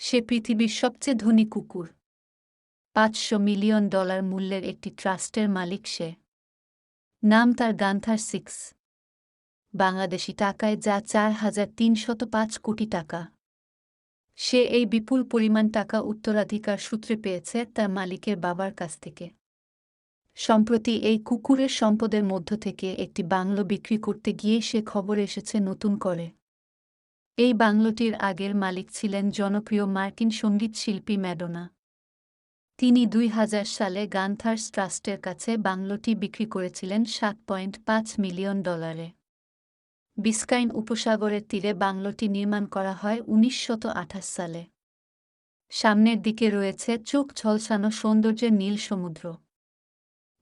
সে পৃথিবীর সবচেয়ে ধনী কুকুর। $500 মিলিয়ন মূল্যের একটি ট্রাস্টের মালিক সে। নাম তার গান্থার 6। বাংলাদেশি টাকায় যা 4,305 কোটি টাকা। সে এই বিপুল পরিমাণ টাকা উত্তরাধিকার সূত্রে পেয়েছে তার মালিকের বাবার কাছ থেকে। সম্প্রতি এই কুকুরের সম্পদের মধ্য থেকে একটি বাংলো বিক্রি করতে গিয়ে সে খবর এসেছে নতুন করে। এই বাংলোটির আগের মালিক ছিলেন জনপ্রিয় মার্কিন সঙ্গীতশিল্পী ম্যাডোনা। তিনি 2000 সালে গান্থার্স ট্রাস্টের কাছে বাংলোটি বিক্রি করেছিলেন $7.5 মিলিয়ন। বিস্কাইন উপসাগরের তীরে বাংলোটি নির্মাণ করা হয় 1928 সালে। সামনের দিকে রয়েছে চোখ ঝলসানো সৌন্দর্যের নীল সমুদ্র।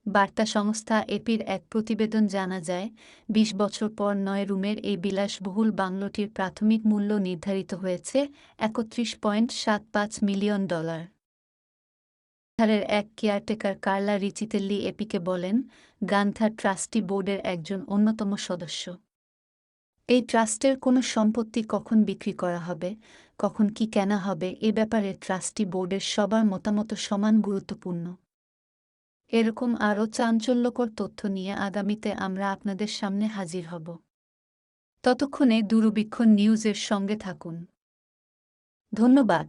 বার্তা সংস্থা এপির এক প্রতিবেদন জানা যায়, 20 বছর পর 9 রুমের এই বিলাসবহুল বাংলোটির প্রাথমিক মূল্য নির্ধারিত হয়েছে $31.75 মিলিয়ন। গান্থারের এক কেয়ারটেকার কার্লা রিচিতেল্লি এপিকে বলেন, গান্থার ট্রাস্টি বোর্ডের একজন অন্যতম সদস্য। এই ট্রাস্টের কোনো সম্পত্তি কখন বিক্রি করা হবে, কখন কি কেনা হবে এ ব্যাপারে ট্রাস্টি বোর্ডের সবার মতামত সমান গুরুত্বপূর্ণ। এরকম আরও চাঞ্চল্যকর তথ্য নিয়ে আগামীতে আমরা আপনাদের সামনে হাজির হব। ততক্ষণে দূরবীক্ষণ নিউজের সঙ্গে থাকুন। ধন্যবাদ।